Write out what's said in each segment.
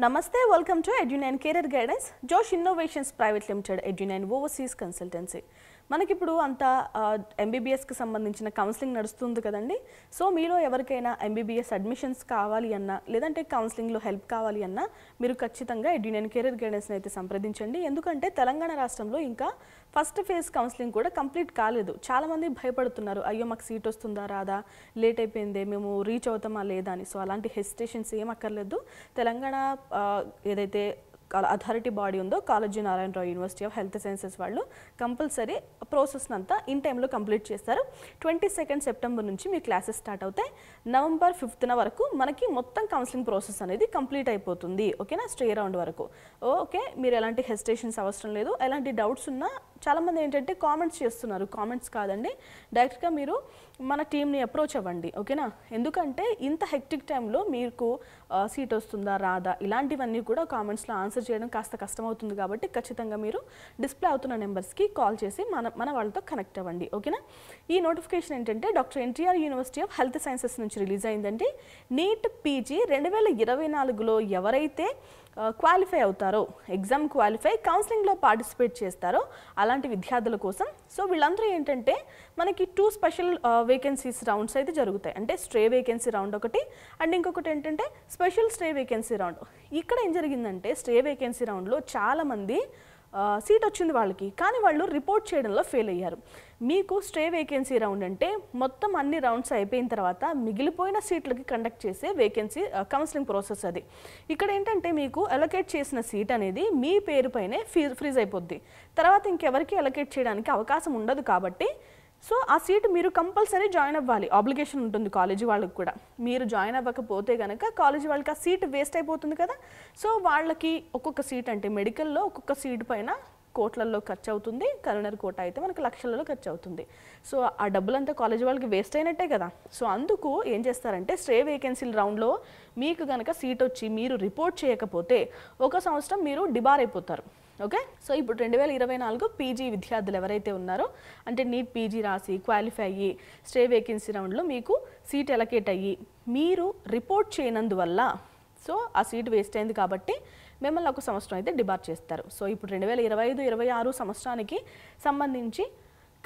Namaste, welcome to Edu9 Career Guidance, Josh Innovations Private Limited, Edu9 Overseas Consultancy. మనకి ఇప్పుడు అంత MBBS కి సంబంధించిన కౌన్సిలింగ్ నడుస్తుంది కదండి. సో మీలో ఎవరికైనా ఎంబీబీఎస్ అడ్మిషన్స్ కావాలి అన్నా లేదంటే కౌన్సిలింగ్ లో హెల్ప్ కావాలి అన్నా మీరు ఖచ్చితంగా ఎడ్యునైన్ కెరీర్ గైడెన్స్ ని అయితే సంప్రదించండి. ఎందుకంటే తెలంగాణ రాష్ట్రంలో ఇంకా ఫస్ట్ ఫేజ్ కౌన్సిలింగ్ కూడా కంప్లీట్ కాలేదు. చాలా మంది భయపడుతున్నారు, అయ్యో మాకు సీట్ వస్తుందా రాదా, లేట్ అయిపోయింది, మేము రీచ్ అవుతామా లేదా అని. సో అలాంటి హెసిటేషన్స్ ఏం అక్కర్లేదు. తెలంగాణ ఏదైతే అథారిటీ బాడీ ఉందో Kaloji Narayanarao university of health sciences వాళ్ళు కంపల్సరీ ప్రాసెస్ అంతా ఇన్ టైంలో కంప్లీట్ చేస్తారు. 22 సెప్టెంబర్ నుంచి మీ క్లాసెస్ స్టార్ట్ అవుతాయి. నవంబర్ 5th వరకు మనకి మొత్తం కౌన్సిలింగ్ ప్రాసెస్ అనేది కంప్లీట్ అయిపోతుంది. ఓకేనా, స్టే రౌండ్ వరకు. ఓకే, మీరు ఎలాంటి హెసిటేషన్స్ అవసరం లేదు. ఎలాంటి డౌట్స్ ఉన్నా చాలామంది ఏంటంటే కామెంట్స్ చేస్తున్నారు. కామెంట్స్ కాదండి, డైరెక్ట్గా మీరు మన టీమ్ని అప్రోచ్ అవ్వండి. ఓకేనా, ఎందుకంటే ఇంత హెక్టిక్ టైంలో మీకు సీట్ వస్తుందా రాదా ఇలాంటివన్నీ కూడా కామెంట్స్లో ఆన్సర్ చేయడం కాస్త కష్టమవుతుంది. కాబట్టి ఖచ్చితంగా మీరు డిస్ప్లే అవుతున్న నెంబర్స్కి కాల్ చేసి మన వాళ్ళతో కనెక్ట్ అవ్వండి. ఓకేనా, ఈ నోటిఫికేషన్ ఏంటంటే doctor NTR university of health sciences నుంచి రిలీజ్ అయిందండి. నీట్ పీజీ 2024లో ఎవరైతే క్వాలిఫై అవుతారో, ఎగ్జామ్ క్వాలిఫై కౌన్సిలింగ్లో పార్టిసిపేట్ చేస్తారో అలాంటి విద్యార్థుల కోసం. సో వీళ్ళందరూ ఏంటంటే మనకి 2 స్పెషల్ వేకెన్సీస్ రౌండ్స్ అయితే జరుగుతాయి. అంటే స్ట్రే వేకెన్సీ రౌండ్ ఒకటి అండ్ ఇంకొకటి ఏంటంటే స్పెషల్ స్ట్రే వేకెన్సీ రౌండ్. ఇక్కడ ఏం జరిగిందంటే స్ట్రే వేకెన్సీ రౌండ్లో చాలామంది సీట్ వచ్చింది వాళ్ళకి, కానీ వాళ్ళు రిపోర్ట్ చేయడంలో ఫెయిల్ అయ్యారు. మీకు స్ట్రే వేకెన్సీ రౌండ్ అంటే మొత్తం అన్ని రౌండ్స్ అయిపోయిన తర్వాత మిగిలిపోయిన సీట్లకి కండక్ట్ చేసే వేకెన్సీ కౌన్సిలింగ్ ప్రాసెస్ అది. ఇక్కడ ఏంటంటే మీకు అలొకేట్ చేసిన సీట్ అనేది మీ పేరు పైనే ఫ్రీజ్ అయిపోద్ది. తర్వాత ఇంకెవరికి అలొకేట్ చేయడానికి అవకాశం ఉండదు. కాబట్టి సో ఆ సీట్ మీరు కంపల్సరీ జాయిన్ అవ్వాలి, ఆబ్లిగేషన్ ఉంటుంది కాలేజీ వాళ్ళకి కూడా. మీరు జాయిన్ అవ్వకపోతే కనుక కాలేజీ వాళ్ళకి ఆ సీట్ వేస్ట్ అయిపోతుంది కదా. సో వాళ్ళకి ఒక్కొక్క సీట్ అంటే మెడికల్లో ఒక్కొక్క సీట్ పైన కోట్లల్లో ఖర్చు అవుతుంది. కరోనరీ కోట అయితే మనకు లక్షలలో ఖర్చు అవుతుంది. సో ఆ డబ్బులంతా కాలేజీ వాళ్ళకి వేస్ట్ అయినట్టే కదా. సో అందుకు ఏం చేస్తారంటే స్ట్రే వేకెన్సీల రౌండ్లో మీకు కనుక సీట్ వచ్చి మీరు రిపోర్ట్ చేయకపోతే 1 సంవత్సరం మీరు డిబార్ అయిపోతారు. ఓకే, సో ఇప్పుడు 2024 పీజీ విద్యార్థులు ఎవరైతే ఉన్నారో, అంటే నీట్ పీజీ రాసి క్వాలిఫై అయ్యి స్ట్రే వేకెన్సీ రౌండ్లో మీకు సీట్ అలొకేట్ అయ్యి మీరు రిపోర్ట్ చేయనందువల్ల సో ఆ సీట్ వేస్ట్ అయింది కాబట్టి మిమ్మల్ని 1 సంవత్సరం అయితే డిబార్ చేస్తారు. సో ఇప్పుడు 2025-26 సంవత్సరానికి సంబంధించి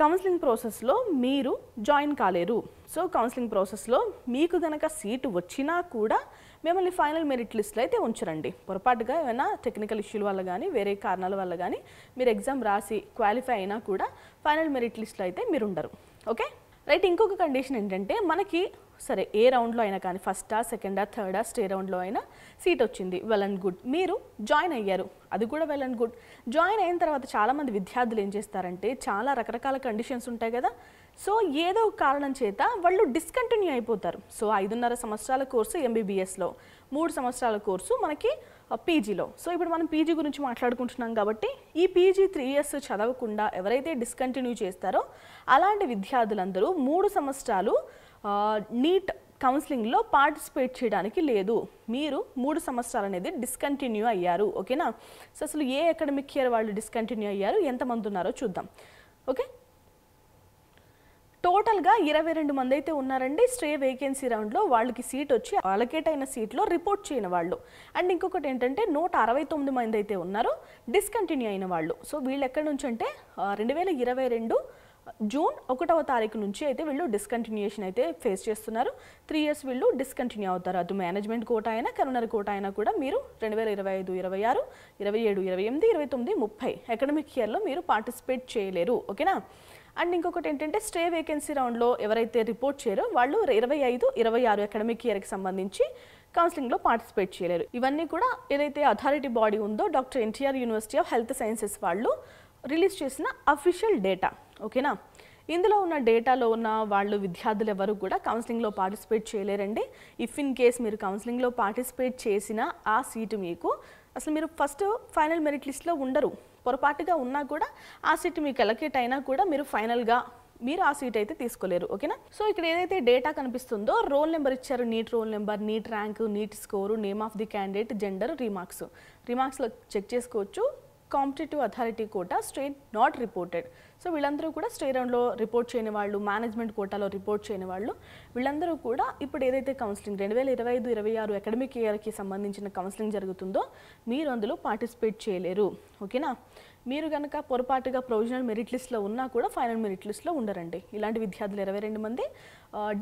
కౌన్సిలింగ్ ప్రాసెస్లో మీరు జాయిన్ కాలేరు. సో కౌన్సిలింగ్ ప్రాసెస్లో మీకు గనక సీటు వచ్చినా కూడా మిమ్మల్ని ఫైనల్ మెరిట్ లిస్ట్లో అయితే ఉంచరండి. పొరపాటుగా ఏమైనా టెక్నికల్ ఇష్యూల వల్ల కానీ వేరే కారణాల వల్ల కానీ మీరు ఎగ్జామ్ రాసి క్వాలిఫై అయినా కూడా ఫైనల్ మెరిట్ లిస్ట్లో అయితే మీరు ఉండరు. ఓకే రైట్, ఇంకొక కండిషన్ ఏంటంటే మనకి సరే ఏ రౌండ్లో అయినా కానీ ఫస్టా సెకండా థర్డా స్టే రౌండ్లో అయినా సీట్ వచ్చింది, వెల్ అండ్ గుడ్. మీరు జాయిన్ అయ్యారు, అది కూడా వెల్ అండ్ గుడ్. జాయిన్ అయిన తర్వాత చాలామంది విద్యార్థులు ఏం చేస్తారంటే చాలా రకరకాల కండిషన్స్ ఉంటాయి కదా. సో ఏదో ఒక కారణం చేత వాళ్ళు డిస్కంటిన్యూ అయిపోతారు. సో 5.5 సంవత్సరాల కోర్సు ఎంబీబీఎస్లో, 3 సంవత్సరాల కోర్సు మనకి పీజీలో. సో ఇప్పుడు మనం పీజీ గురించి మాట్లాడుకుంటున్నాం కాబట్టి ఈ పీజీ 3 years చదవకుండా ఎవరైతే డిస్కంటిన్యూ చేస్తారో అలాంటి విద్యార్థులందరూ 3 సంవత్సరాలు నీట్ కౌన్సిలింగ్లో పార్టిసిపేట్ చేయడానికి లేదు. మీరు 3 సంవత్సరాలు అనేది డిస్కంటిన్యూ అయ్యారు. ఓకేనా, సో అసలు ఏ అకాడమిక్ ఇయర్ వాళ్ళు డిస్కంటిన్యూ అయ్యారు, ఎంతమంది ఉన్నారో చూద్దాం. ఓకే, టోటల్గా 22 మంది అయితే ఉన్నారండి స్ట్రే వేకెన్సీ రౌండ్లో. వాళ్ళకి సీట్ వచ్చి అలొకేట్ అయిన సీట్లో రిపోర్ట్ చేయని వాళ్ళు. అండ్ ఇంకొకటి ఏంటంటే 169 మంది అయితే ఉన్నారు డిస్కంటిన్యూ అయిన వాళ్ళు. సో వీళ్ళు ఎక్కడి నుంచి అంటే 2022 జూన్ 1వ తారీఖు నుంచి అయితే వీళ్ళు డిస్కంటిన్యూయేషన్ అయితే ఫేస్ చేస్తున్నారు. 3 years వీళ్ళు డిస్కంటిన్యూ అవుతారు. అది మేనేజ్మెంట్ కోటా అయినా కరోనరీ కోటా అయినా కూడా మీరు 2025, 26, 27, 28, 29, 30 అకాడమిక్ ఇయర్లో మీరు పార్టిసిపేట్ చేయలేరు. ఓకేనా, అండ్ ఇంకొకటి ఏంటంటే స్టే వేకెన్సీ రౌండ్లో ఎవరైతే రిపోర్ట్ చేయరో వాళ్ళు 25, 26 అకాడమిక్ ఇయర్కి సంబంధించి కౌన్సిలింగ్లో పార్టిసిపేట్ చేయలేరు. ఇవన్నీ కూడా ఏదైతే అథారిటీ బాడీ ఉందో doctor NTR university of health sciences వాళ్ళు రిలీజ్ చేసిన అఫీషియల్ డేటా. ఓకేనా, ఇందులో ఉన్న డేటాలో ఉన్న వాళ్ళు విద్యార్థులు ఎవరు కూడా కౌన్సిలింగ్లో పార్టిసిపేట్ చేయలేరండి. ఇఫ్ ఇన్ కేస్ మీరు కౌన్సిలింగ్లో పార్టిసిపేట్ చేసిన ఆ సీటు మీకు అసలు మీరు ఫస్ట్ ఫైనల్ మెరిట్ లిస్ట్లో ఉండరు. పొరపాటుగా ఉన్నా కూడా ఆ సీట్ మీకు అలొకేట్ అయినా కూడా మీరు ఫైనల్గా మీరు ఆ సీట్ అయితే తీసుకోలేరు. ఓకేనా, సో ఇక్కడ ఏదైతే డేటా కనిపిస్తుందో రోల్ నెంబర్ ఇచ్చారు, NEET roll number, NEET rank, NEET score, name of the candidate, gender, రీమార్క్స్లో చెక్ చేసుకోవచ్చు. Competitive authority quota state not reported. So వీళ్ళందరూ కూడా స్టేట్ రౌండ్లో రిపోర్ట్ చేయని వాళ్ళు, మేనేజ్మెంట్ కోటాలో రిపోర్ట్ చేయని వాళ్ళు, వీళ్ళందరూ కూడా ఇప్పుడు ఏదైతే కౌన్సిలింగ్ 2025-26 అకాడమిక్ ఇయర్కి సంబంధించిన కౌన్సిలింగ్ జరుగుతుందో మీరు అందులో పార్టిసిపేట్ చేయలేరు. ఓకేనా? మీరు కనుక పొరపాటుగా ప్రొవిజనల్ మెరిట్ లిస్ట్లో ఉన్నా కూడా ఫైనల్ మెరిట్ లిస్ట్లో ఉండరండి. ఇలాంటి విద్యార్థులు 22 మంది,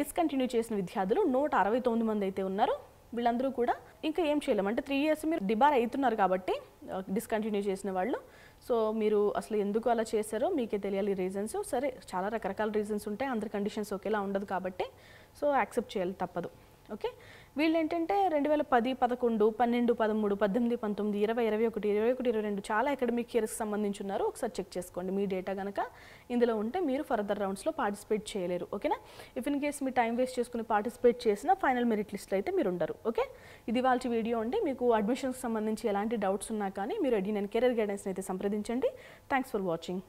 డిస్కంటిన్యూ చేసిన విద్యార్థులు 169 మంది అయితే ఉన్నారు. వీళ్ళందరూ కూడా ఇంకా ఏం చేయలేము. అంటే 3 years మీరు డిబార్ అవుతున్నారు కాబట్టి డిస్కంటిన్యూ చేసిన వాళ్ళు. సో మీరు అసలు ఎందుకు అలా చేశారో మీకే తెలియాలి రీజన్స్. సరే, చాలా రకరకాల రీజన్స్ ఉంటాయి, అందరి కండిషన్స్ ఒకేలా ఉండదు కాబట్టి సో యాక్సెప్ట్ చేయాలి, తప్పదు. ఓకే, వీళ్ళు ఏంటంటే 2010, 11, 12, 13, 18, 19, 20, 21, 21, 22 చాలా అకాడమిక్ ఇయర్స్కి సంబంధించి ఉన్నారు. ఒకసారి చెక్ చేసుకోండి. మీ డేటా కనుక ఇందులో ఉంటే మీరు ఫర్దర్ రౌండ్స్లో పార్టిసిపేట్ చేయలేరు. ఓకేనా? If in case me time waste చేసుకుని పార్టిసిపేట్ చేసిన ఫైనల్ మెరిట్ లిస్ట్లో అయితే మీరు ఉండరు. ఓకే, ఇది వాళ్ళ వీడియో అండి. మీకు అడ్మిషన్స్కి సంబంధించి ఎలాంటి డౌట్స్ ఉన్నా కానీ మీరు 89 కెరీర్ గైడెన్స్ని అయితే సంప్రదించండి. Thanks for watching.